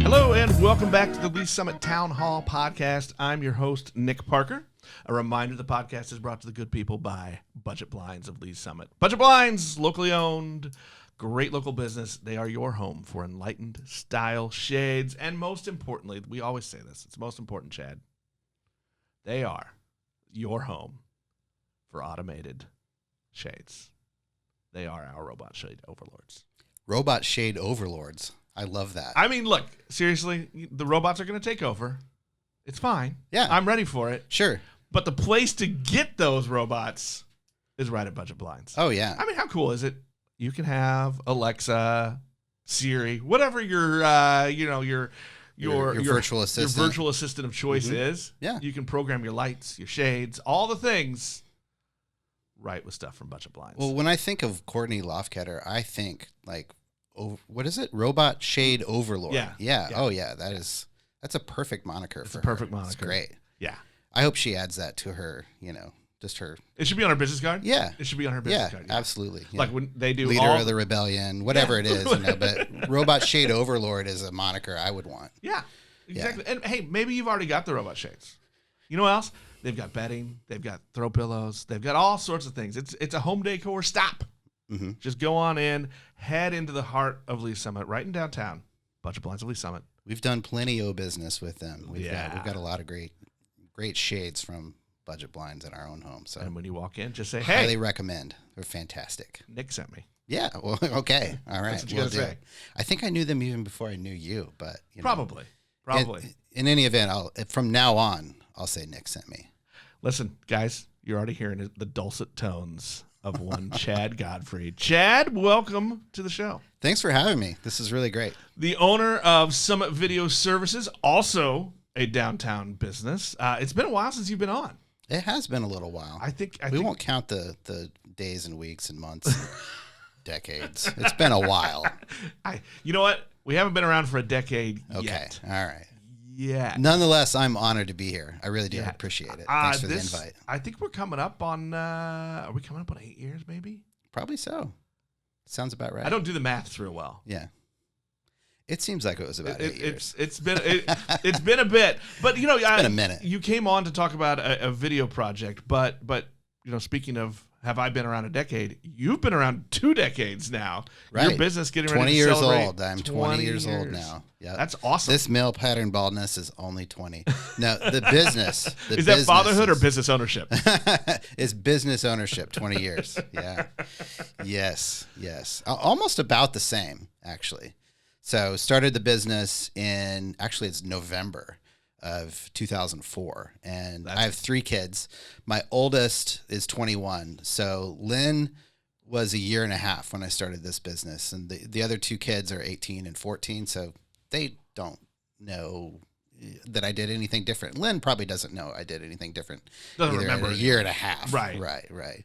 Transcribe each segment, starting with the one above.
Hello and welcome back to the Lee Summit Town Hall Podcast. I'm your host, Nick Parker. A reminder, the podcast is brought to the good people by Budget Blinds of Lee Summit. Budget Blinds, locally owned, great local business. They are your home for enlightened style shades. And most importantly, we always say this, it's most important, Chad. They are your home for automated shades. They are our robot shade overlords. Robot shade overlords. I love that. I mean, look, seriously, the robots are going to take over. It's fine. Yeah. I'm ready for it. Sure. But the place to get those robots is right at Budget Blinds. Oh, yeah. I mean, how cool is it? You can have Alexa, Siri, whatever your virtual assistant. Your virtual assistant of choice is. Yeah. You can program your lights, your shades, all the things right with stuff from Budget Blinds. Well, when I think of Courtney Lofketter, I think like, what is it? Robot shade overlord. Yeah. Oh, yeah. That's a perfect moniker for her. Perfect moniker. It's great. Yeah. I hope she adds that to her, just her. It should be on her business card. Yeah. It should be on her business card. Yeah, absolutely. Yeah. Like when they do Leader of the rebellion, whatever it is, but Robot Shade Overlord is a moniker I would want. Yeah, exactly. Yeah. And hey, maybe you've already got the robot shades. You know what else? They've got bedding, they've got throw pillows, they've got all sorts of things. It's a home decor stop. Mm-hmm. Just go on in, head into the heart of Lee Summit, right in downtown. Budget Blinds of Lee Summit. We've done plenty of business with them. We've Yeah. got a lot of great shades from Budget Blinds in our own home. So, and when you walk in, just say, "Hey, highly recommend. They're fantastic." Nick sent me. Yeah. Well, okay. All right. That's what you gotta say. I think I knew them even before I knew you, but Probably. In any event, from now on, I'll say Nick sent me. Listen, guys, you're already hearing the dulcet tones of one Chad Godfrey. Chad, welcome to the show. Thanks for having me. This is really great. The owner of Summit Video Services, also a downtown business. It's been a while since you've been on. It has been a little while. I think we won't count the days and weeks and months and decades. It's been a while. You know what? We haven't been around for a decade yet. All right. Yeah. Nonetheless, I'm honored to be here. I really do appreciate it. Thanks for the invite. I think we're coming up on, are we coming up on 8 years maybe? Probably so. Sounds about right. I don't do the math real well. Yeah. It seems like it was about 8 years. It's been a bit, but it's been a minute. You came on to talk about a video project, but speaking of, have I been around a decade? You've been around 2 decades now. Right. Your business getting ready 20 to years celebrate old. I'm 20 years old now. Yeah, that's awesome. This male pattern baldness is only 20. No, the business. Is that fatherhood or business ownership? It's business ownership. 20 years. Yeah. Yes. Almost about the same, actually. So started the business it's November of 2004. And I have 3 kids. My oldest is 21. So Lynn was a year and a half when I started this business. And the other 2 kids are 18 and 14. So they don't know that I did anything different. Lynn probably doesn't know I did anything different. Doesn't remember. A year and a half. Right.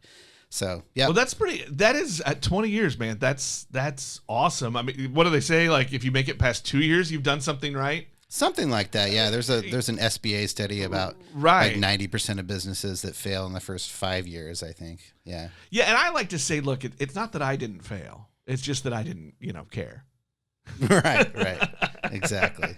So, yeah. Well, that is at 20 years, man. That's awesome. I mean, what do they say? Like, if you make it past 2 years, you've done something right? Something like that. Yeah. There's an SBA study about like 90% of businesses that fail in the first 5 years, I think. Yeah. Yeah. And I like to say, look, it's not that I didn't fail. It's just that I didn't, care. Right. Exactly.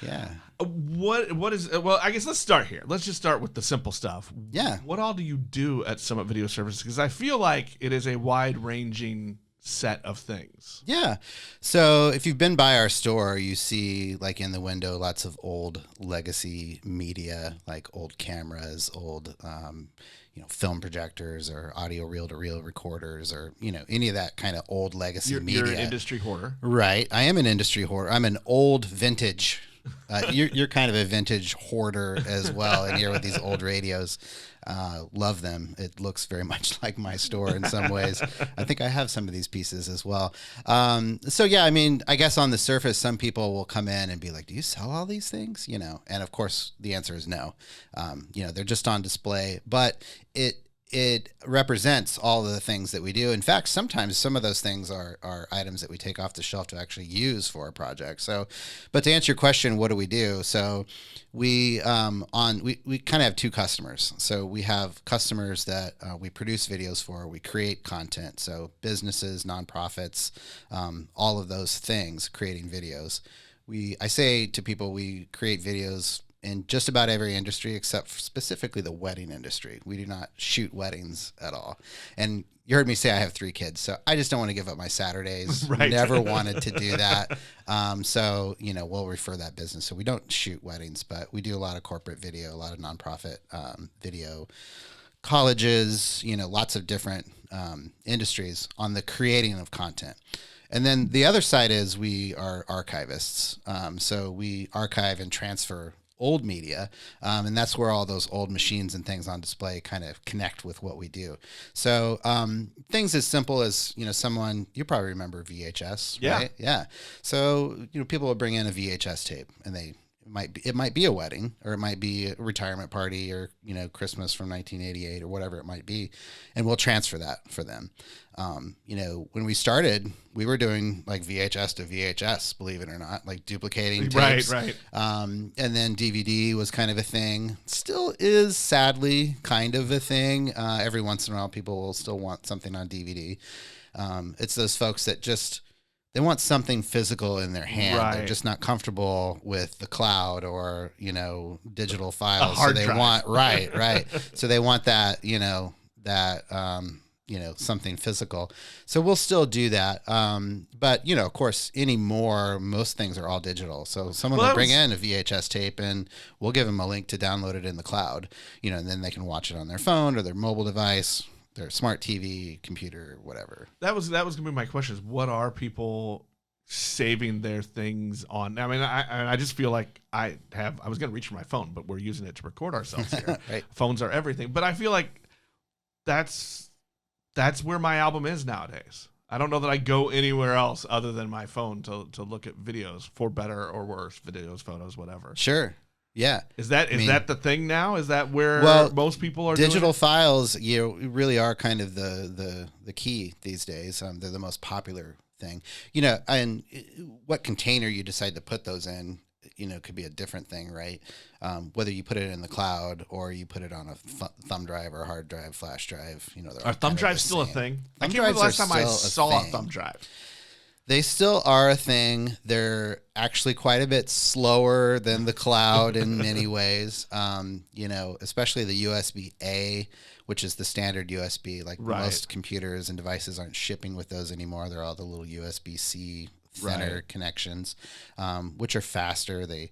Yeah. What is, well, I guess let's start here. Let's just start with the simple stuff. Yeah. What all do you do at Summit Video Services? Because I feel like it is a wide-ranging set of things. Yeah. So if you've been by our store, you see like in the window lots of old legacy media, like old cameras, old film projectors or audio reel-to-reel recorders or any of that kind of old legacy media. You're an industry hoarder. Right. I am an industry hoarder. I'm an old vintage. You're kind of a vintage hoarder as well in here with these old radios. Love them. It looks very much like my store in some ways. I think I have some of these pieces as well. So yeah, I mean, I guess on the surface, some people will come in and be like, do you sell all these things? And of course the answer is no. They're just on display, but it represents all of the things that we do. In fact, sometimes some of those things are items that we take off the shelf to actually use for a project. So, but to answer your question, what do we do? So we we kind of have two customers. So we have customers that we produce videos for, we create content. So businesses, nonprofits, all of those things, creating videos. I say to people, we create videos in just about every industry except for specifically the wedding industry. We do not shoot weddings at all. And you heard me say I have 3 kids, so I just don't want to give up my Saturdays. Right. Never wanted to do that. So, we'll refer that business. So we don't shoot weddings, but we do a lot of corporate video, a lot of nonprofit video, colleges, lots of different industries on the creating of content. And then the other side is we are archivists. So we archive and transfer old media, and that's where all those old machines and things on display kind of connect with what we do. So things as simple as, you probably remember VHS, yeah. right? Yeah. So, people will bring in a VHS tape, and it might be a wedding, or it might be a retirement party, or Christmas from 1988, or whatever it might be, and we'll transfer that for them. When we started, we were doing like VHS to VHS, believe it or not, like duplicating tapes. Right. And then DVD was kind of a thing. Still is, sadly, kind of a thing. Every once in a while, people will still want something on DVD. It's those folks that they want something physical in their hand. Right. They're just not comfortable with the cloud or, digital files. hard so they drive. want, right. So they want that, something physical. So we'll still do that. But, of course, anymore, most things are all digital. So someone will bring in a VHS tape, and we'll give them a link to download it in the cloud, and then they can watch it on their phone or their mobile device, their smart TV, computer, whatever. That was going to be my question, is what are people saving their things on? I mean, I just feel like I was going to reach for my phone, but we're using it to record ourselves here. Right. Phones are everything. But I feel like that's where my album is nowadays. I don't know that I go anywhere else other than my phone to look at videos, for better or worse, videos, photos, whatever. Sure. Yeah. Is that the thing now? Is that where most people are digital doing it? Files, really are kind of the key these days. They're the most popular thing. And what container you decide to put those in, could be a different thing, right? Whether you put it in the cloud or you put it on a thumb drive or a hard drive, flash drive, Are thumb drives still a thing? I can't remember the last time I saw a thumb drive. They still are a thing. They're actually quite a bit slower than the cloud in many ways. Especially the USB-A, which is the standard USB. Like most computers and devices aren't shipping with those anymore. They're all the little USB-C thinner connections, which are faster. They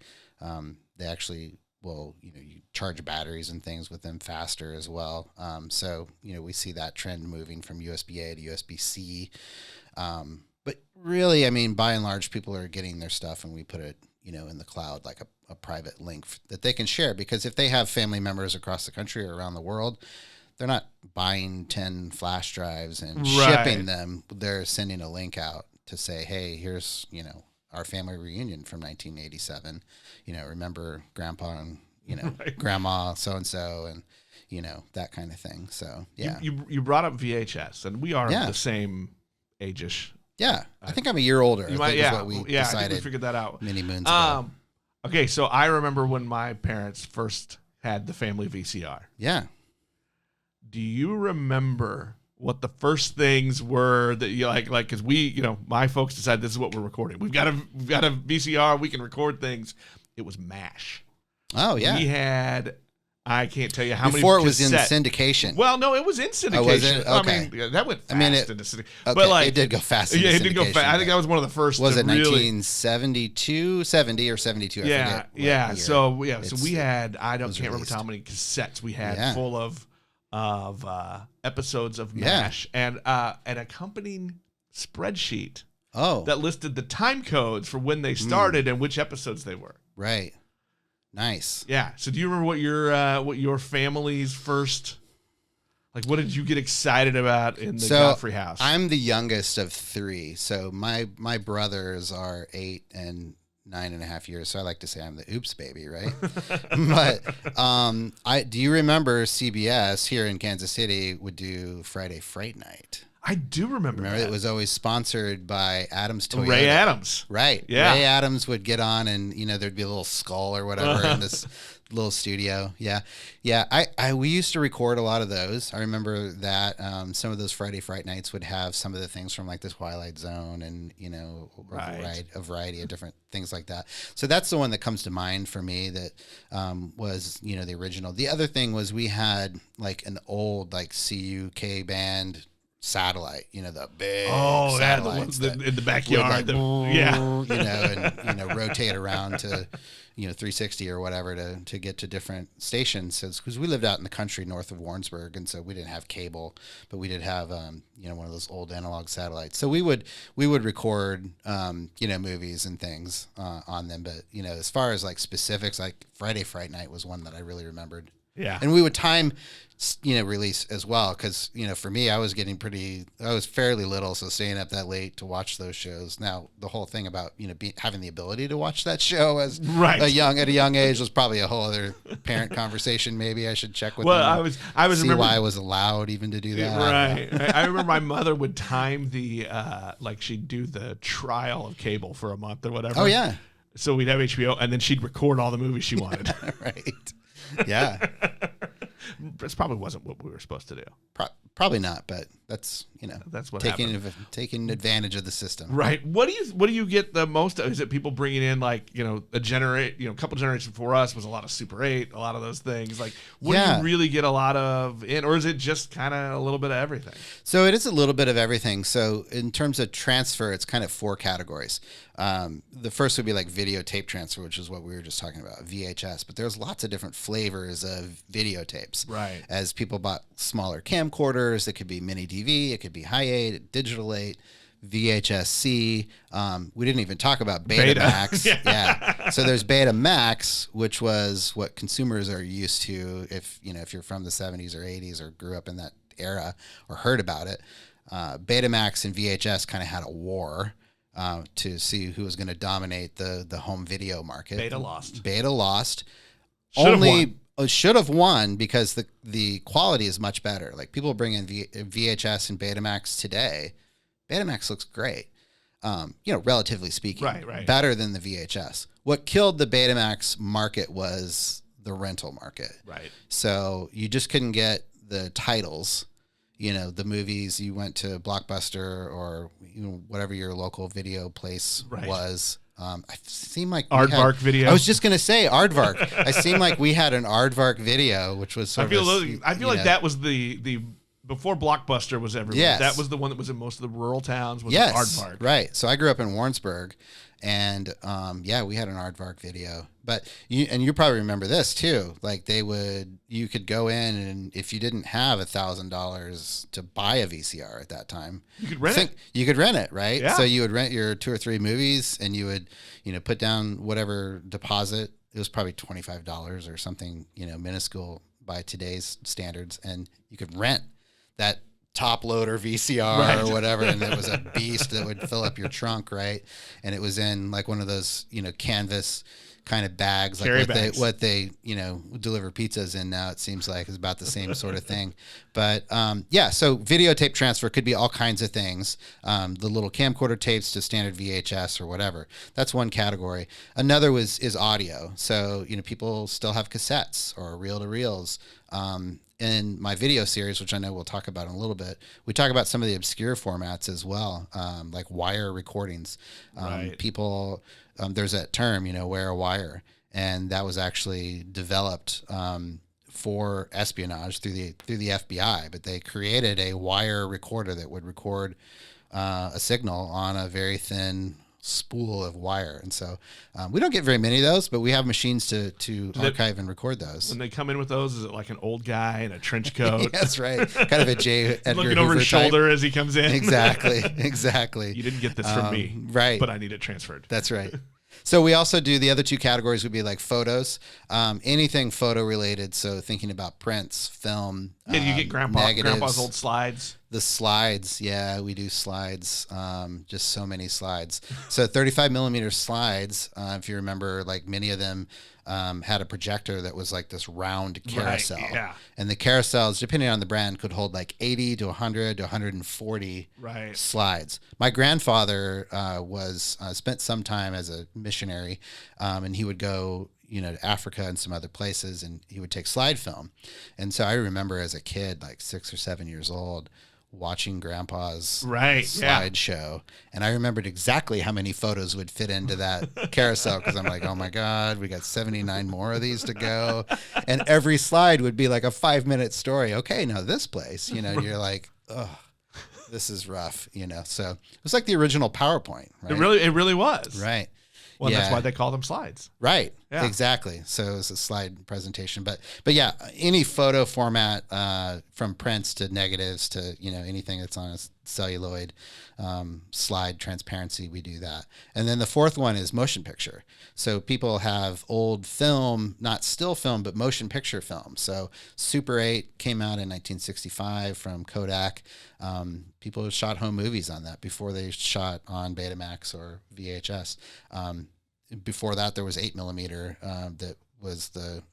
actually will, you charge batteries and things with them faster as well. So we see that trend moving from USB-A to USB-C. But really, I mean, by and large, people are getting their stuff, and we put it, in the cloud, like a private link that they can share. Because if they have family members across the country or around the world, they're not buying 10 flash drives and shipping them. They're sending a link out to say, hey, here's, our family reunion from 1987. Remember Grandpa and, Grandma so-and-so, and, that kind of thing. So, yeah. You brought up VHS, and we are the same age-ish. Yeah, I think I'm a year older. You might, I think we figured that out many moons ago. Okay, so I remember when my parents first had the family VCR. Yeah. Do you remember what the first things were that you like? Because my folks decided this is what we're recording. We've got a VCR. We can record things. It was MASH. Oh yeah. We had. I can't tell you how many. Before it was in syndication. Well, no, it was in syndication. Oh, was it? Okay. I mean, that went fast into syndication. Okay, but it did go fast into syndication. Yeah, it did go fast. I think that was one of the first. Was it 1972, 70, or 72? I forget. So we had, can't remember how many cassettes we had full of episodes of MASH and an accompanying spreadsheet that listed the time codes for when they started and which episodes they were. Right. Nice. Yeah. So do you remember what your family's first, like, what did you get excited about in the Godfrey house? I'm the youngest of 3. So my brothers are 8 and 9.5 years. So I like to say I'm the oops baby, right? But do you remember CBS here in Kansas City would do Friday Fright Night? I do remember that. It was always sponsored by Adams Toyota. Ray Adams. Right. Yeah. Ray Adams would get on and, there'd be a little skull or whatever in this little studio. Yeah. Yeah. We used to record a lot of those. I remember that some of those Friday Fright Nights would have some of the things from like the Twilight Zone and, a variety of different things like that. So that's the one that comes to mind for me that was, the original. The other thing was we had like an old like CUK band satellite, the big the ones in the backyard, and rotate around to 360 or whatever to get to different stations, because we lived out in the country north of Warrensburg, and so we didn't have cable, but we did have one of those old analog satellites, so we would record movies and things on them. But as far as like specifics, like Friday Fright Night was one that I really remembered. Yeah. And we would time, release as well. Because, for me, I was fairly little. So staying up that late to watch those shows. Now, the whole thing about, having the ability to watch that show at a young age was probably a whole other parent conversation. Maybe I should check with them. I was remember why I was allowed even to do that. Right. I remember my mother would time the, she'd do the trial of cable for a month or whatever. Oh, yeah. So we'd have HBO and then she'd record all the movies she wanted. Right. Yeah. This probably wasn't what we were supposed to do. Probably not, but that's that's what taking advantage of the system. Right. What do you get the most of? Is it people bringing in like a couple generations before us was a lot of Super 8, a lot of those things. Like what do you really get a lot of in, or is it just kind of a little bit of everything? So it is a little bit of everything. So in terms of transfer, it's kind of 4 categories. The first would be like videotape transfer, which is what we were just talking about, VHS. But there's lots of different flavors of videotapes. Right. As people bought smaller camcorders, it could be mini DV, it could be high 8, digital 8, VHS-C. We didn't even talk about Betamax. Yeah. So there's Betamax, which was what consumers are used to if you're from the 70s or 80s or grew up in that era or heard about it. Betamax and VHS kind of had a war to see who was going to dominate the home video market. Beta lost. Should have won because the quality is much better. Like people bring in VHS and Betamax today. Betamax looks great, relatively speaking. Right. Better than the VHS. What killed the Betamax market was the rental market. Right. So you just couldn't get the titles. The movies, you went to Blockbuster or whatever your local video place was. I seem like Aardvark video. I was just gonna say Aardvark. I seem like we had an Aardvark video, which was I feel like that was the before Blockbuster was everywhere. Yes. That was the one that was in most of the rural towns. Was Aardvark. Right. So I grew up in Warrensburg, and we had an Aardvark video. But you probably remember this too. Like you could go in, and if you didn't have $1,000 to buy a VCR at that time, you could rent it. You could rent it, right? Yeah. So you would rent your 2 or 3 movies, and you would, put down whatever deposit. It was probably $25 or something, minuscule by today's standards, and you could rent that top loader VCR or whatever, and it was a beast that would fill up your trunk, right? And it was in like one of those, canvas kind of bags, like what they deliver pizzas in now. It seems like is about the same sort of thing. But so videotape transfer could be all kinds of things. The little camcorder tapes to standard VHS or whatever. That's one category. Another is audio. So people still have cassettes or reel-to-reels. In my video series, which I know we'll talk about in a little bit, we talk about some of the obscure formats as well, like wire recordings. People, there's that term, wear a wire, and that was actually developed for espionage through the FBI. But they created a wire recorder that would record a signal on a very thin spool of wire, and so we don't get very many of those, but we have machines to archive and record those. When they come in with those, is it like an old guy in a trench coat? That's right, kind of a J. Edgar looking Hoover over his type. shoulder as he comes in. Exactly. You didn't get this from me, right? But I need it transferred. That's right. So we also do the other 2 categories would be like photos, anything photo related. So thinking about prints, film. You get grandpa's old slides. The slides, yeah, we do slides. Just so many slides. So 35 millimeter slides. If you remember, like many of them had a projector that was like this round carousel. Right, yeah. And the carousels, depending on the brand, could hold like 80 to 100 to 140 Right. slides. My grandfather was spent some time as a missionary, and he would go, to Africa and some other places, and he would take slide film. And so I remember as a kid, like 6 or 7 years old, watching Grandpa's slide show, and I remembered exactly how many photos would fit into that carousel, because I'm like, oh my God, we got 79 more of these to go, and every slide would be like a 5-minute story. Okay, now this place, you're like, oh, this is rough, So it was like the original PowerPoint, right? It really was. Right. Well, that's why they call them slides. Right. Yeah. Exactly. So it's a slide presentation, but yeah, any photo format, from prints to negatives to, anything that's on a celluloid, slide transparency, we do that. And then the fourth one is motion picture. So people have old film, not still film, but motion picture film. So Super 8 came out in 1965 from Kodak. People shot home movies on that before they shot on Betamax or VHS. Before that, there was 8 millimeter that was the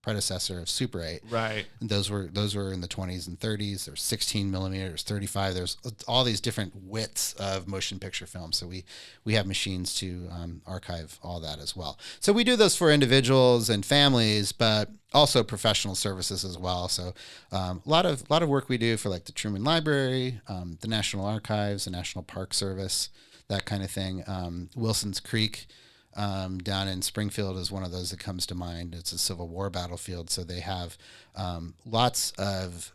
predecessor of Super 8. Right. And those were in the 20s and 30s. There's 16 millimeters, 35. There's all these different widths of motion picture film. So we have machines to archive all that as well. So we do those for individuals and families, but also professional services as well. So a lot of work we do for like the Truman Library, the National Archives, the National Park Service, that kind of thing. Wilson's Creek down in Springfield is one of those that comes to mind. It's a Civil War battlefield, so they have lots of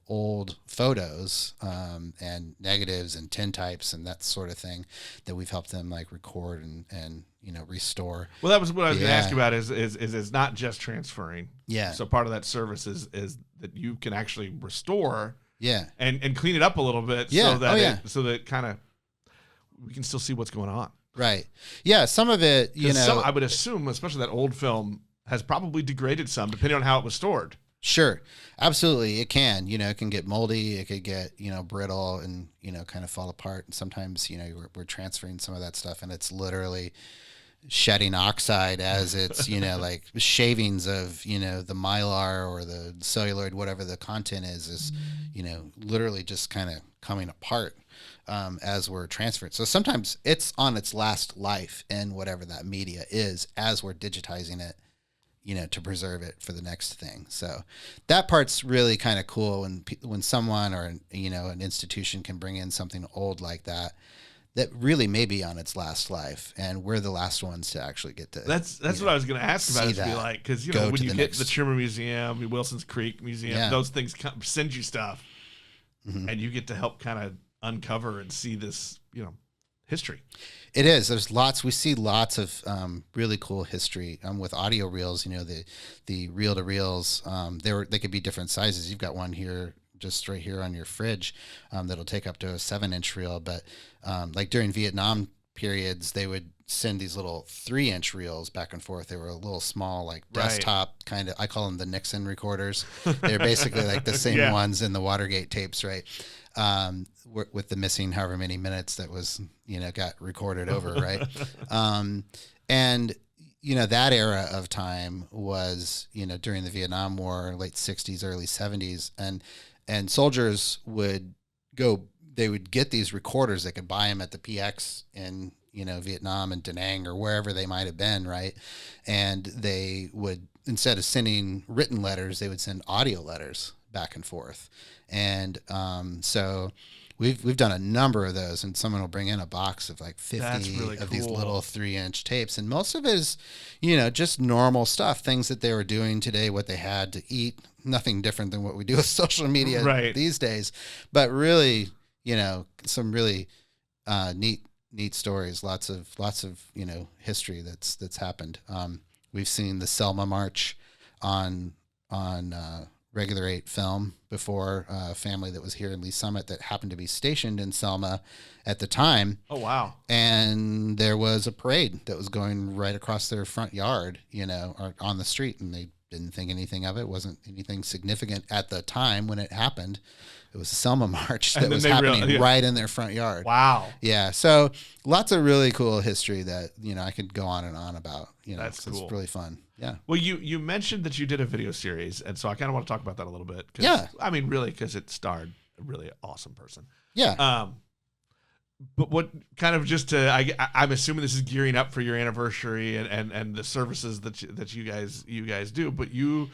old photos and negatives and tintypes and that sort of thing that we've helped them like record and restore. Well, that was what I was going to ask you about. Is it's not just transferring. Yeah. So part of that service is that you can actually restore. Yeah. And clean it up a little bit. Yeah. So that kind of we can still see what's going on. Right. Yeah. Some of it, I would assume, especially that old film, has probably degraded some, depending on how it was stored. Sure. Absolutely. It can, it can get moldy. It could get, brittle and, kind of fall apart. And sometimes, we're transferring some of that stuff and it's literally shedding oxide as it's, like shavings of, the mylar or the celluloid, whatever the content is, literally just kind of coming apart. As we're transferring. So sometimes it's on its last life in whatever that media is as we're digitizing it, to preserve it for the next thing. So that part's really kind of cool when someone or, an institution can bring in something old like that really may be on its last life. And we're the last ones to actually get to. That's what I was going to ask about. Is be like, because, when you get the Truman Museum, Wilson's Creek Museum, those things send you stuff and you get to help kind of uncover and see this, history. It is. There's lots. We see lots of really cool history with audio reels. The reel to reels. They could be different sizes. You've got one here, just right here on your fridge, that'll take up to a 7-inch reel. But like during Vietnam periods, they would send these little 3-inch reels back and forth. They were a little small, like desktop kind of. I call them the Nixon recorders. They're basically like the same ones in the Watergate tapes, right? With the missing however many minutes that was, got recorded over, right? And, that era of time was, during the Vietnam War, late 60s, early 70s. And soldiers would they would get these recorders. They could buy them at the PX in, Vietnam and Da Nang or wherever they might have been, right? And they would, instead of sending written letters, they would send audio letters back and forth. And so we've done a number of those, and someone will bring in a box of like 50 really of cool. these little 3-inch tapes, and most of it is, just normal stuff, things that they were doing today, what they had to eat, nothing different than what we do with social media these days, but really, some really neat stories, lots of history that's happened. We've seen the Selma March on regular 8 film before, a family that was here in Lee Summit that happened to be stationed in Selma at the time. Oh, wow. And there was a parade that was going right across their front yard, or on the street, and they didn't think anything of it. Wasn't anything significant at the time when it happened. It was a Selma March And that then was they happening right in their front yard. Wow. Yeah. So lots of really cool history that, I could go on and on about, That's cool. It's really fun. Yeah. Well, you mentioned that you did a video series, and so I kind of want to talk about that a little bit. Yeah. I mean, really, because it starred a really awesome person. Yeah. But what kind of just to I'm assuming this is gearing up for your anniversary and the services that you guys do, but you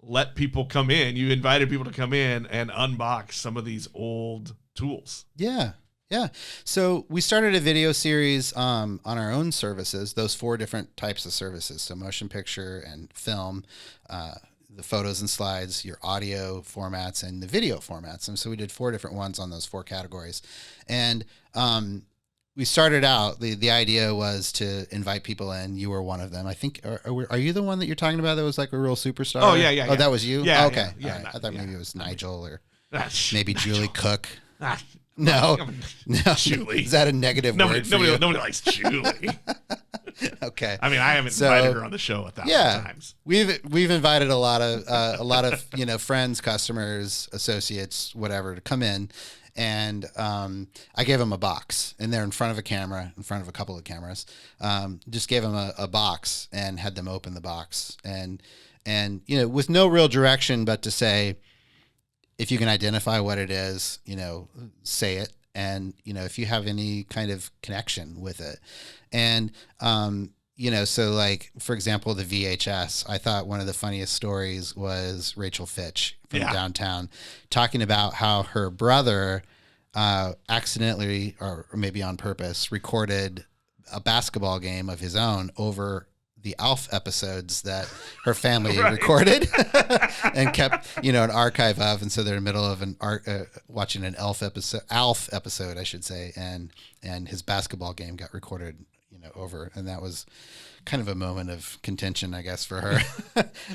let people come in. You invited people to come in and unbox some of these old tools. Yeah. Yeah. So we started a video series on our own services, those 4 different types of services. So motion picture and film, the photos and slides, your audio formats, and the video formats. And so we did 4 different ones on those 4 categories. And we started out, the idea was to invite people in. You were one of them. I think, are you the one that you're talking about that was like a real superstar? Oh, yeah. Oh, that was you? Yeah. Okay. Yeah, All right. I thought maybe it was Nigel or maybe Nigel. Julie Cook. No. Julie. Is that a negative word for you? Nobody likes Julie. Okay. I mean, I haven't invited her on the show 1,000 times. We've invited a lot of friends, customers, associates, whatever, to come in, and I gave them a box, and they're in front of a camera, in front of a couple of cameras. Just gave them a box and had them open the box, and with no real direction, but to say, if you can identify what it is, say it. And, if you have any kind of connection with it. And, so like, for example, the VHS, I thought one of the funniest stories was Rachel Fitch from downtown talking about how her brother accidentally, or maybe on purpose, recorded a basketball game of his own over the ALF episodes that her family recorded and kept, an archive of. And so they're in the middle of watching an ALF episode, I should say. And his basketball game got recorded, over. And that was kind of a moment of contention, I guess, for her.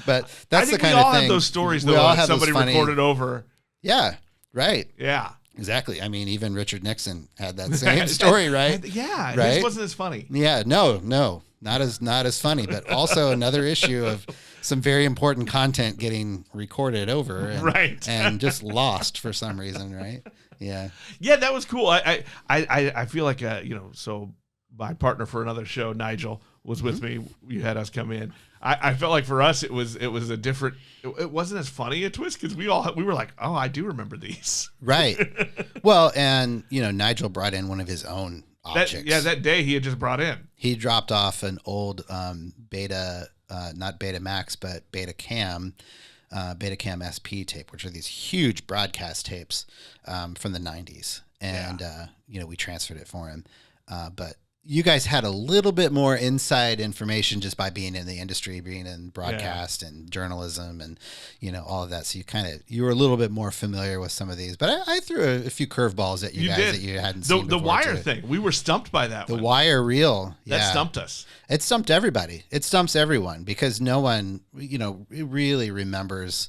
But that's the kind of thing. We all have those stories, though, that somebody recorded over. Yeah. Right. Yeah. Exactly. I mean, even Richard Nixon had that same story, right? Yeah. Right? His wasn't as funny. Yeah. No. Not as funny, but also another issue of some very important content getting recorded over and just lost for some reason, right? Yeah. Yeah, that was cool. I feel like so my partner for another show, Nigel, was with me. You had us come in. I felt like for us it was a different. It wasn't as funny a twist because we were like, oh, I do remember these. Right. Well, and Nigel brought in one of his own objects. That day he had just brought in. He dropped off an old Beta, not Betamax, but Betacam SP tape, which are these huge broadcast tapes from the 90s. And, we transferred it for him. But you guys had a little bit more inside information just by being in the industry, being in broadcast and journalism and, all of that. So you were a little bit more familiar with some of these, but I threw a few curveballs at you guys that you hadn't seen before. The Wire thing, we were stumped by that one. The Wire reel. Yeah. That stumped us. It stumped everybody. It stumps everyone because no one, really remembers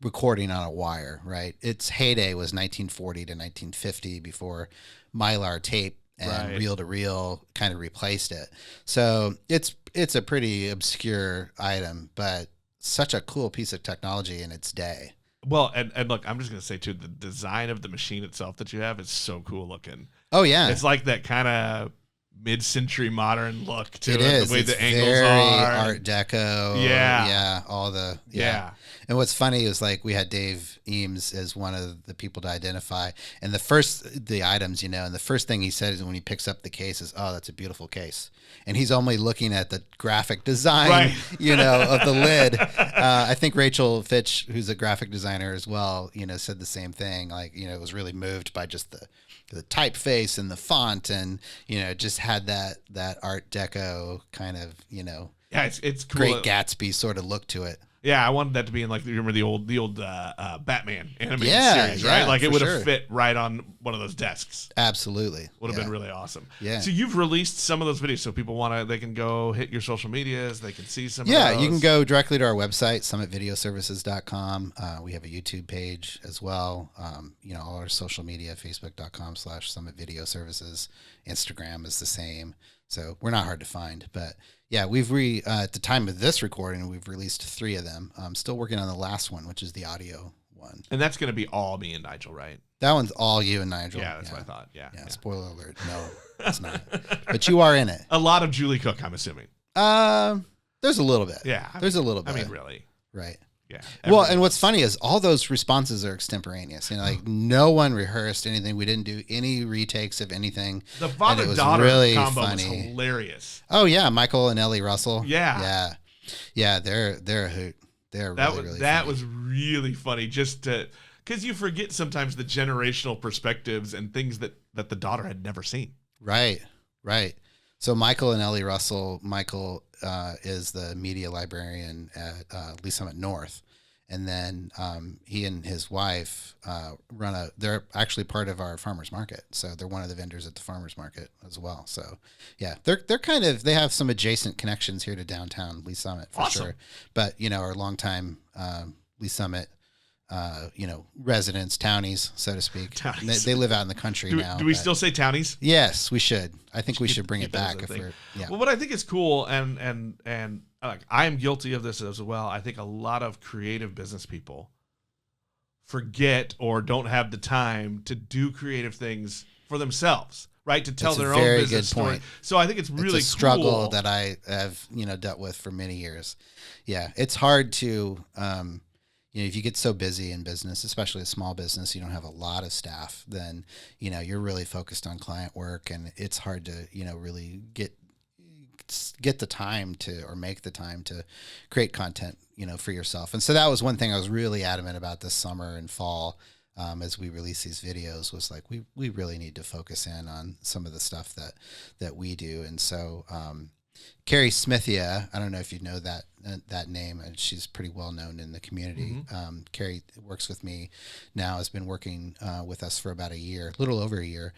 recording on a wire, right? Its heyday was 1940 to 1950 before Mylar tape and reel-to-reel kind of replaced it. So it's a pretty obscure item, but such a cool piece of technology in its day. Well, and look, I'm just going to say, too, the design of the machine itself that you have is so cool looking. Oh, yeah. It's like that kind of mid-century modern look to it. Is. The way it's the angles very are. Art Deco. Yeah. Yeah. All the. Yeah. And what's funny is like we had Dave Eames as one of the people to identify. And the items, and the first thing he said is when he picks up the case is, oh, that's a beautiful case. And he's only looking at the graphic design, of the lid. I think Rachel Fitch, who's a graphic designer as well, said the same thing. Like, was really moved by just the typeface and the font and, just had that Art Deco kind of, yeah, it's cool. Great Gatsby sort of look to it. Yeah, I wanted that to be in like, you remember the old Batman animated series, right? Like it would have fit right on one of those desks. Absolutely. Would have been really awesome. Yeah. So you've released some of those videos, so people they can go hit your social medias, they can see some of those. Yeah, you can go directly to our website, summitvideoservices.com. We have a YouTube page as well. All our social media, facebook.com/summitvideoservices. Instagram is the same. So we're not hard to find, but yeah, at the time of this recording, we've released 3 of them. I'm still working on the last one, which is the audio one. And that's going to be all me and Nigel, right? That one's all you and Nigel. Yeah, that's what I thought. Yeah. Spoiler alert. No, it's not. But you are in it. A lot of Julie Cook, I'm assuming. There's a little bit. Yeah. There's a little bit. I mean, really. Right. Yeah. Well, and what's funny is all those responses are extemporaneous. Like no one rehearsed anything. We didn't do any retakes of anything. The father-daughter really combo funny. was hilarious. Oh yeah, Michael and Ellie Russell. Yeah. Yeah. They're a hoot. They're really that funny. was really funny. Just to because you forget sometimes the generational perspectives and things that the daughter had never seen. Right. So Michael and Ellie Russell. Michael is the media librarian at Lee Summit North, and then he and his wife they're actually part of our farmers market. So they're one of the vendors at the farmers market as well. So yeah, they're they have some adjacent connections here to downtown Lee Summit for sure. But our longtime Lee Summit residents, townies, so to speak. They live out in the country now. Do we still say townies? Yes, we should. I think we should bring it back. Well, what I think is cool, and I am guilty of this as well. I think a lot of creative business people forget or don't have the time to do creative things for themselves, right? To tell their own business story. So I think it's really a struggle that I have dealt with for many years. Yeah, it's hard to. If you get so busy in business, especially a small business, you don't have a lot of staff, then, you're really focused on client work, and it's hard to, really get the time to, or make the time to create content, for yourself. And so that was one thing I was really adamant about this summer and fall, as we release these videos, was like, we really need to focus in on some of the stuff that we do. And so, Carrie Smithia, I don't know if you know that name, and she's pretty well known in the community. Mm-hmm. Carrie works with me now, has been working with us for about a little over a year.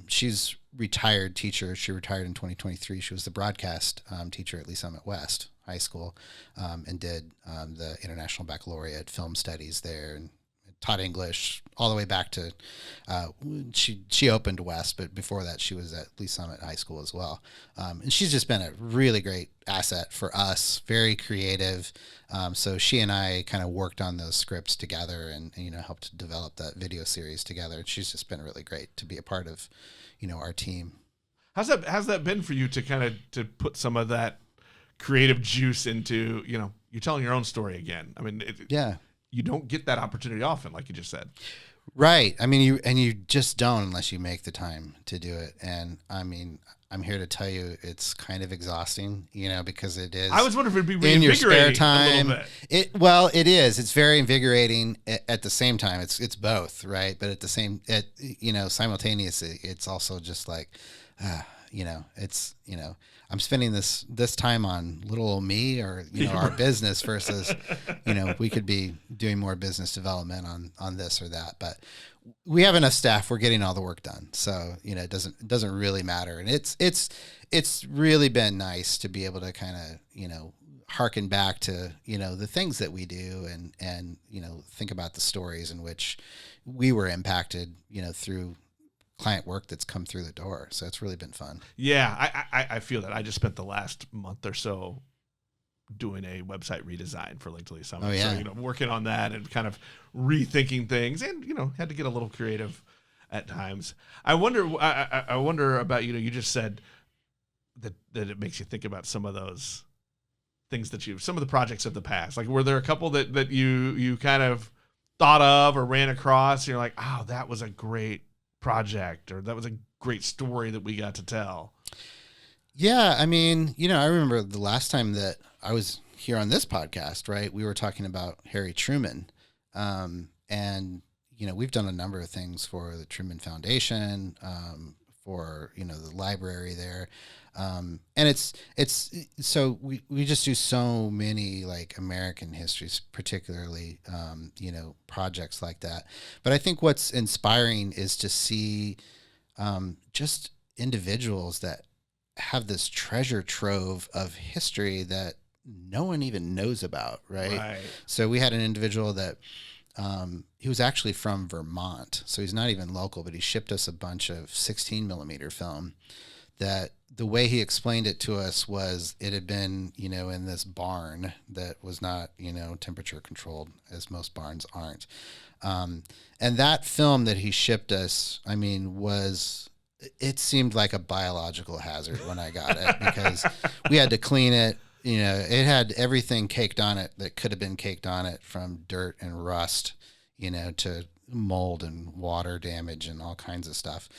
She's retired teacher. She retired in 2023. She was the broadcast teacher at Lee Summit West High School, and did the International Baccalaureate Film Studies there, and taught English all the way back to she opened West, but before that she was at Lee Summit High School as well. And she's just been a really great asset for us, very creative. So she and I kind of worked on those scripts together and helped develop that video series together. And she's just been really great to be a part of, our team. How's that been for you to kind of to put some of that creative juice into, you're telling your own story again? I mean, yeah. You don't get that opportunity often, like you just said. Right. I mean, you just don't unless you make the time to do it. And I mean, I'm here to tell you it's kind of exhausting, because it is. I was wondering if it'd be in your spare time. A little bit. It is. It's very invigorating at the same time. It's both, right? But at the same, simultaneously, it's also just like, I'm spending this time on little old me or, our business versus, we could be doing more business development on this or that, but we have enough staff. We're getting all the work done. So, it doesn't really matter. And it's really been nice to be able to kind of, harken back to, the things that we do and, think about the stories in which we were impacted, through client work that's come through the door. So it's really been fun. Yeah, I feel that. I just spent the last month or so doing a website redesign for Link to Lee Summit. Oh, yeah. So, working on that and kind of rethinking things and, had to get a little creative at times. I wonder about, you just said that it makes you think about some of those things some of the projects of the past. Like, were there a couple that you kind of thought of or ran across? And you're like, oh, that was a great project, or that was a great story that we got to tell? Yeah, I mean, I remember the last time that I was here on this podcast, right? We were talking about Harry Truman, and we've done a number of things for the Truman Foundation, for the library there, and it's so we just do so many like American histories, particularly projects like that. But I think what's inspiring is to see just individuals that have this treasure trove of history that no one even knows about, right? So we had an individual that he was actually from Vermont, so he's not even local, but he shipped us a bunch of 16 millimeter film that the way he explained it to us was it had been, in this barn that was not, temperature controlled, as most barns aren't. And that film that he shipped us, I mean, it seemed like a biological hazard when I got it, because we had to clean it. It had everything caked on it that could have been caked on it, from dirt and rust, to mold and water damage and all kinds of stuff.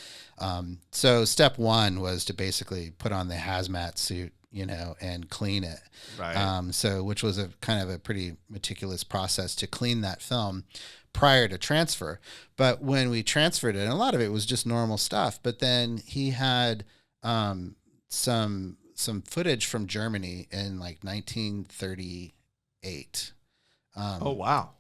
So step one was to basically put on the hazmat suit, and clean it. Right. Which was a kind of a pretty meticulous process to clean that film prior to transfer. But when we transferred it, and a lot of it was just normal stuff, but then he had some footage from Germany in like 1938. Oh, wow.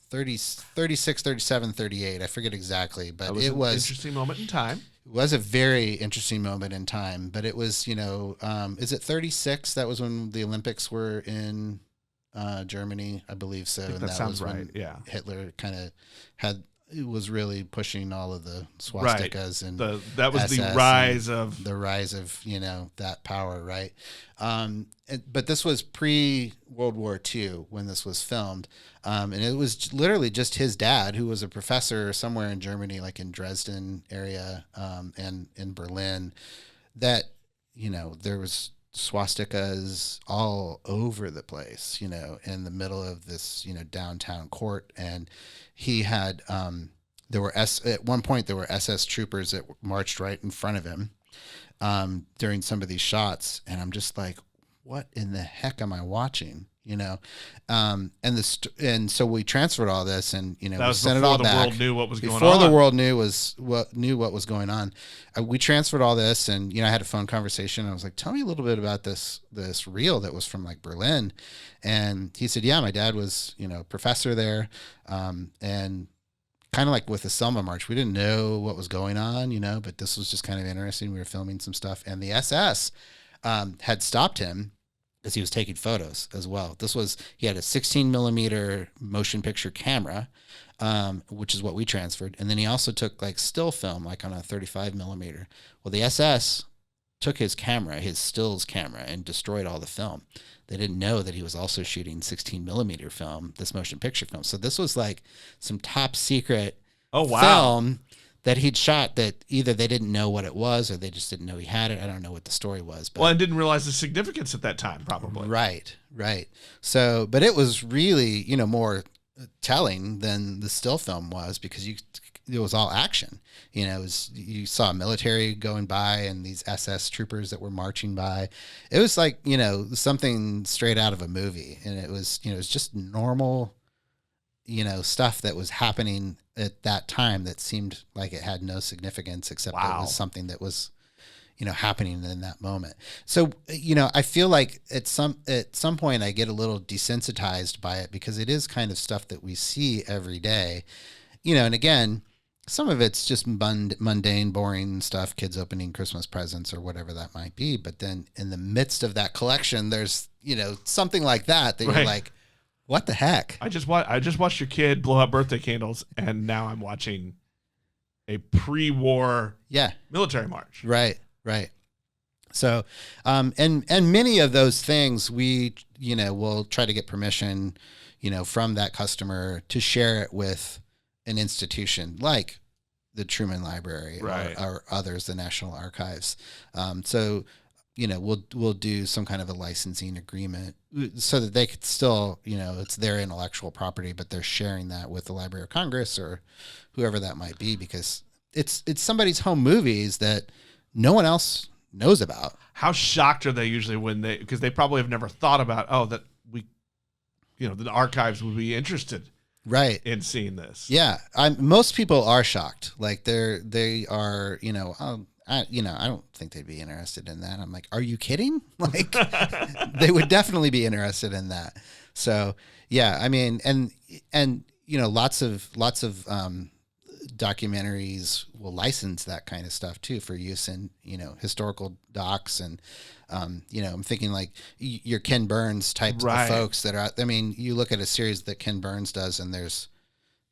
36, 37, 38. I forget exactly, but It was an interesting moment in time. It was a very interesting moment in time, but it was, is it 36? That was when the Olympics were in Germany, I believe so. I think and that was sounds right. when Yeah. Hitler kind of was really pushing all of the swastikas, and that was SS the rise of that power, right? But this was pre-World War II when this was filmed, and it was literally just his dad, who was a professor somewhere in Germany, like in Dresden area, and in Berlin, that there was swastikas all over the place, in the middle of this, downtown court. And he had, at one point there were SS troopers that so right in front of him, during some of these shots. And I'm just like, what in the heck am I watching? And so we transferred all this, and we sent it all back. Before the world knew what was going on. Before the world knew what was going on, we transferred all this, and I had a phone conversation. I was like, "Tell me a little bit about this reel that was from like Berlin," and he said, "Yeah, my dad was a professor there, and kind of like with the Selma March, we didn't know what was going on, but this was just kind of interesting. We were filming some stuff, and the SS had stopped him." As he was taking photos as well. He had a 16 millimeter motion picture camera, which is what we transferred. And then he also took like still film, like on a 35 millimeter. Well, the SS took his stills camera, and destroyed all the film. They didn't know that he was also shooting 16 millimeter film, this motion picture film. So this was like some top secret film that he'd shot, that either they didn't know what it was, or they just didn't know he had it. I don't know what the story was. But, and didn't realize the significance at that time, probably. Right. So, but it was really, more telling than the still film was, because it was all action. You saw military going by and these SS troopers that were marching by. It was like, something straight out of a movie. And it was, it was just normal, stuff that was happening at that time that seemed like it had no significance, except that it was something that was, happening in that moment. So, I feel like at some point I get a little desensitized by it, because it is kind of stuff that we see every day, and again, some of it's just mundane, boring stuff, kids opening Christmas presents or whatever that might be. But then in the midst of that collection, there's, something like that you're like, what the heck? I just watched your kid blow up birthday candles, and now I'm watching a pre-war military march. Right. So, and many of those things we, will try to get permission, from that customer to share it with an institution like the Truman Library, or others, the National Archives. So, we'll do some kind of a licensing agreement so that they could still, it's their intellectual property, but they're sharing that with the Library of Congress or whoever that might be, because it's somebody's home movies that no one else knows about. How shocked are they usually because they probably have never thought about, that the archives would be interested in seeing this. Yeah. Most people are shocked. Like they are, I don't think they'd be interested in that. I'm like, are you kidding? Like, they would definitely be interested in that. So, yeah, I mean, and lots of documentaries will license that kind of stuff too for use in, historical docs. And, I'm thinking like your Ken Burns types of folks that are out. I mean, you look at a series that Ken Burns does, and there's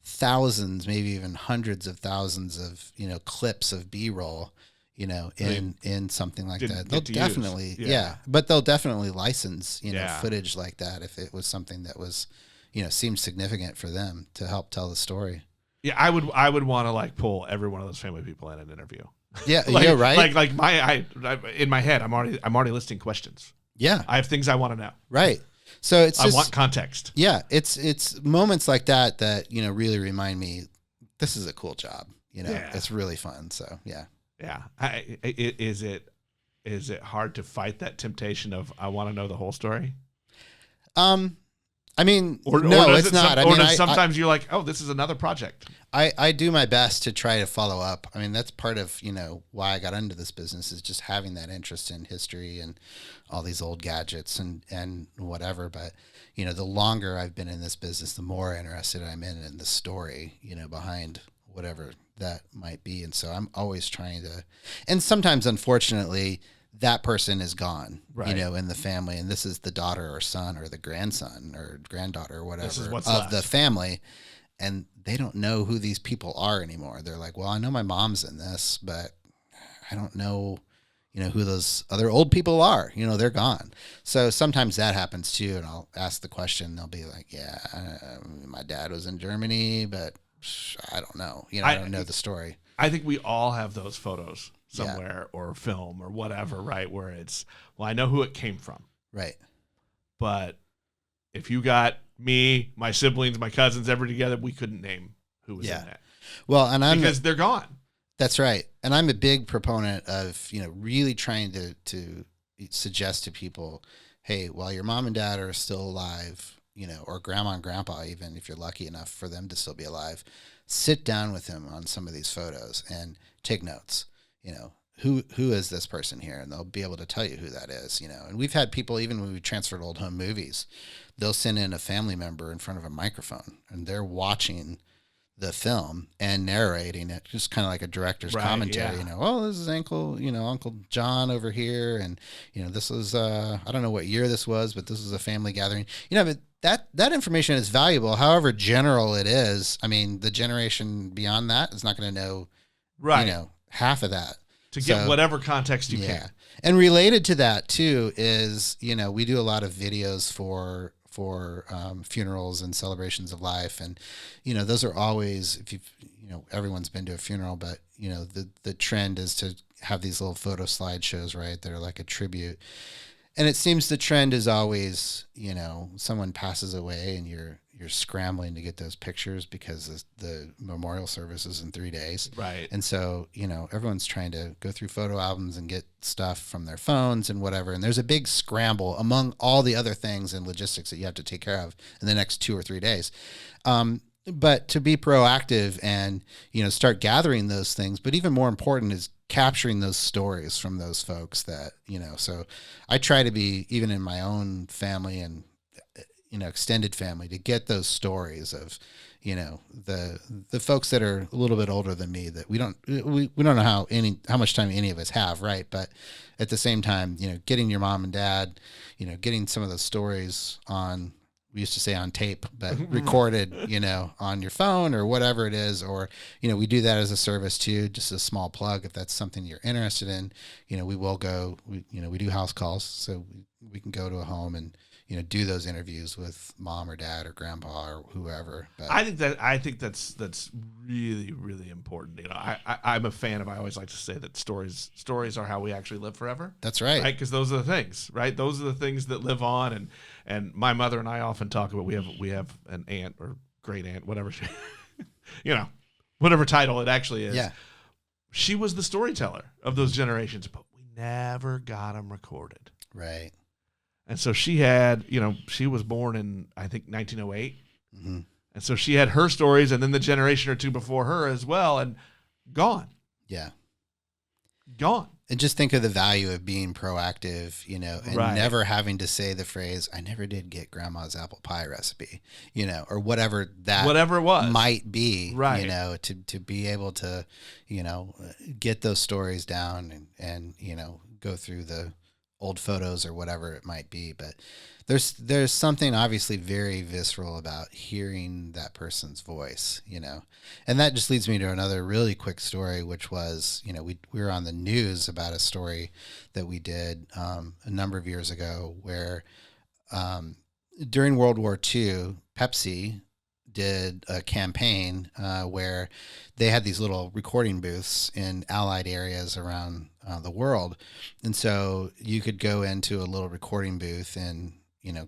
thousands, maybe even hundreds of thousands of, clips of B-roll, in something like didn't that. They'll get to use. definitely, Yeah. but they'll definitely license, Yeah. footage like that if it was something that was, seemed significant for them to help tell the story. Yeah, I would want to like pull every one of those family people in an interview. Yeah, like, yeah, right. Like I in my head, I'm already listing questions. Yeah, I have things I want to know. right. So it's I just, want context. yeah, it's moments like that really remind me this is a cool job. Yeah. It's really fun. So yeah. Yeah. Is it hard to fight that temptation of I want to know the whole story? I mean, Or no, does it's not. I or mean, does sometimes you're like, oh, this is another project. I do my best to try to follow up. I mean, that's part of, why I got into this business is just having that interest in history and all these old gadgets and whatever. But, the longer I've been in this business, the more interested I'm in the story, behind whatever that might be. And so I'm always trying to, and sometimes, unfortunately, that person is gone, right. In the family. And this is the daughter or son or the grandson or granddaughter or whatever of left. the family. And they don't know who these people are anymore. They're like, well, I know my mom's in this, but I don't know, who those other old people are. They're gone. So sometimes that happens too. And I'll ask the question. They'll be like, yeah, my dad was in Germany, but I don't know. I don't know the story. I think we all have those photos somewhere or film or whatever, right? Where it's, well, I know who it came from. Right. But if you got me, my siblings, my cousins, everybody together, we couldn't name who was in that. Well, and because they're gone. That's right. And I'm a big proponent of, really trying to suggest to people, hey, while your mom and dad are still alive, or grandma and grandpa, even if you're lucky enough for them to still be alive, sit down with them on some of these photos and take notes. Who is this person here? And they'll be able to tell you who that is, And we've had people, even when we transferred old home movies, they'll send in a family member in front of a microphone and they're watching the film and narrating it, just kind of like a director's commentary. Yeah. Oh, this is Uncle John over here, and this was I don't know what year this was, but this was a family gathering. But that information is valuable, however general it is. I mean, the generation beyond that is not going to know, half of that. To get whatever context you can. And related to that too is, we do a lot of videos for funerals and celebrations of life. And, those are always, if you've, everyone's been to a funeral, but, the trend is to have these little photo slideshows, right? That are like a tribute. And it seems the trend is always, someone passes away and you're scrambling to get those pictures because the memorial service is in 3 days. Right. And so, everyone's trying to go through photo albums and get stuff from their phones and whatever. And there's a big scramble among all the other things and logistics that you have to take care of in the next 2 or 3 days. But to be proactive and, start gathering those things, but even more important is capturing those stories from those folks that, so I try to be, even in my own family and, extended family, to get those stories of, the folks that are a little bit older than me that we don't know how much time any of us have. Right. But at the same time, getting your mom and dad, getting some of those stories on, we used to say on tape, but recorded, on your phone or whatever it is. Or, we do that as a service too, just a small plug. If that's something you're interested in, we will go, we do house calls. So we can go to a home and, do those interviews with mom or dad or grandpa or whoever. But I think that's really, really important. I'm a fan of, I always like to say that stories are how we actually live forever. That's right. Right. Because those are the things, right? Those are the things that live on. And my mother and I often talk about, we have an aunt or great aunt, whatever she, whatever title it actually is. Yeah. She was the storyteller of those generations, but we never got them recorded. Right. And so she had, she was born in, I think, 1908. Mm-hmm. And so she had her stories and then the generation or two before her as well, and gone. Yeah. Gone. And just think of the value of being proactive, and never having to say the phrase, I never did get grandma's apple pie recipe, or whatever it was might be, right. To be able to, get those stories down and go through the old photos or whatever it might be. But there's something obviously very visceral about hearing that person's voice, and that just leads me to another really quick story, which was, we were on the news about a story that we did a number of years ago where during World War II, Pepsi did a campaign where they had these little recording booths in allied areas around the world. And so you could go into a little recording booth in,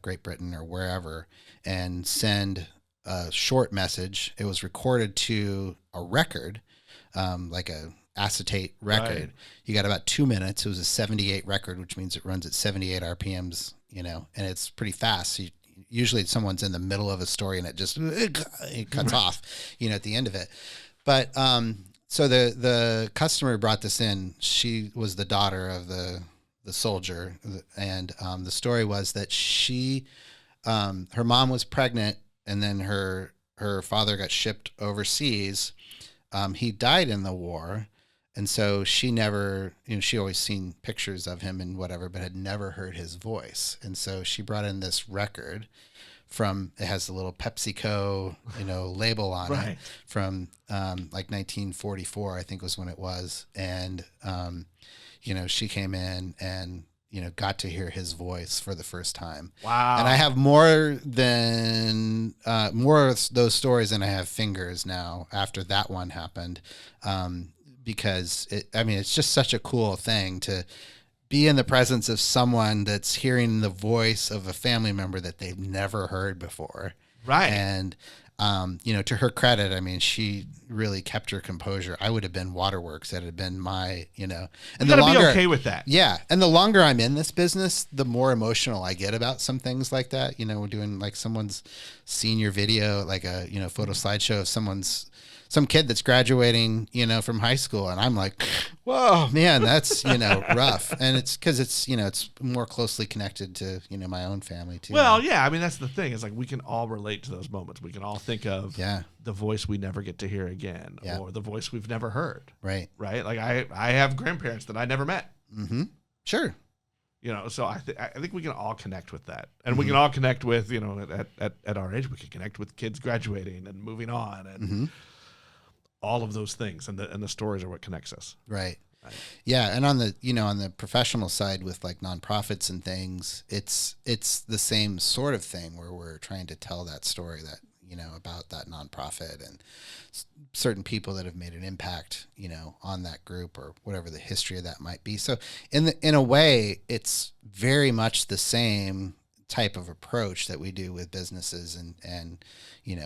Great Britain or wherever and send a short message. It was recorded to a record, like a acetate record. Right. You got about 2 minutes. It was a 78 record, which means it runs at 78 RPMs, and it's pretty fast. So usually someone's in the middle of a story and it cuts off, at the end of it. But so the customer brought this in. She was the daughter of the soldier, and the story was that her mom was pregnant, and then her father got shipped overseas. He died in the war. And so she never, she always seen pictures of him and whatever, but had never heard his voice. And so she brought in this record it has the little PepsiCo, label on it from like 1944, I think was when it was. And, she came in and, got to hear his voice for the first time. Wow. And I have more of those stories than I have fingers now after that one happened. Because it's just such a cool thing to be in the presence of someone that's hearing the voice of a family member that they've never heard before. Right. And, to her credit, she really kept her composure. I would have been Waterworks. That had been my, and you gotta be okay with that. Yeah. And the longer I'm in this business, the more emotional I get about some things like that. We're doing like someone's senior video, like a, photo slideshow of some kid that's graduating, from high school. And I'm like, whoa, man, that's, rough. And it's because it's, it's more closely connected to, my own family too. Well, yeah. That's the thing. It's like we can all relate to those moments. We can all think of the voice we never get to hear again or the voice we've never heard. Right. Right. Like I have grandparents that I never met. Mm-hmm. Sure. So I think we can all connect with that. And we can all connect with, at our age, we can connect with kids graduating and moving on and all of those things, and the stories are what connects us. Right. Yeah. And on the professional side with like nonprofits and things, it's the same sort of thing where we're trying to tell that story that, about that nonprofit and certain people that have made an impact, on that group or whatever the history of that might be. So in a way, it's very much the same type of approach that we do with businesses and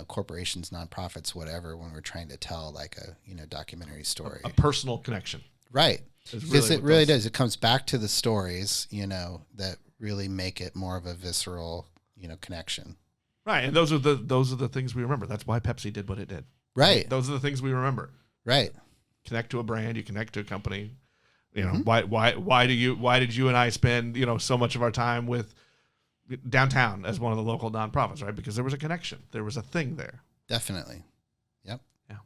corporations, nonprofits, whatever, when we're trying to tell like a documentary story, a personal connection. Right. Because it really does. It comes back to the stories, that really make it more of a visceral, connection. Right. And those are the things we remember. That's why Pepsi did what it did. Right. Those are the things we remember. Right. Connect to a brand, you connect to a company. Why did you and I spend, so much of our time with downtown as one of the local nonprofits, right? Because there was a connection. There was a thing there. Definitely. Yep. Yeah.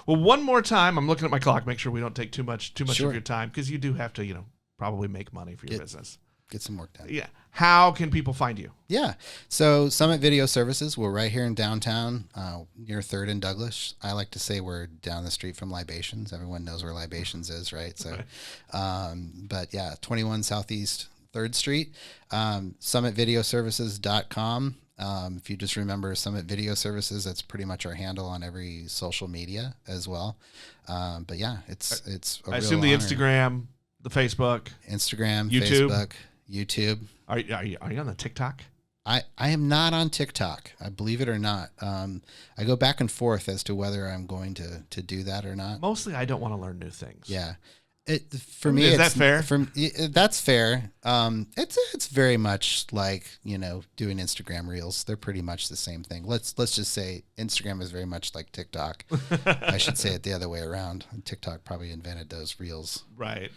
Well, one more time, I'm looking at my clock, make sure we don't take too much Sure. of your time, because you do have to, probably make money for your business. Get some work done. Yeah. How can people find you? Yeah. So Summit Video Services, we're right here in downtown, near 3rd and Douglas. I like to say we're down the street from Libations. Everyone knows where Libations is, right? So, but yeah, 21 Southeast 3rd Street, summitvideoservices.com. If you just remember Summit Video Services, that's pretty much our handle on every social media as well. But yeah, it's a I assume the honor. Instagram, the Instagram, YouTube. Facebook, YouTube. Are you on the TikTok? I am not on TikTok. I believe it or not. I go back and forth as to whether I'm going to do that or not. Mostly, I don't want to learn new things. Yeah. For me, is that fair? That's fair. It's very much like, doing Instagram reels. They're pretty much the same thing. Let's just say Instagram is very much like TikTok. I should say it the other way around. TikTok probably invented those reels. Right.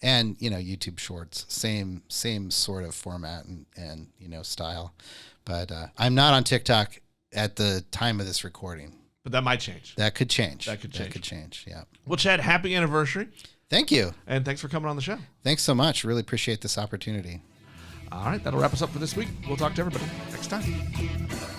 And YouTube Shorts, same sort of format and style. But I'm not on TikTok at the time of this recording. But that might change. That could change. That could change. Yeah. Well, Chad, happy anniversary. Thank you. And thanks for coming on the show. Thanks so much. Really appreciate this opportunity. All right. That'll wrap us up for this week. We'll talk to everybody next time.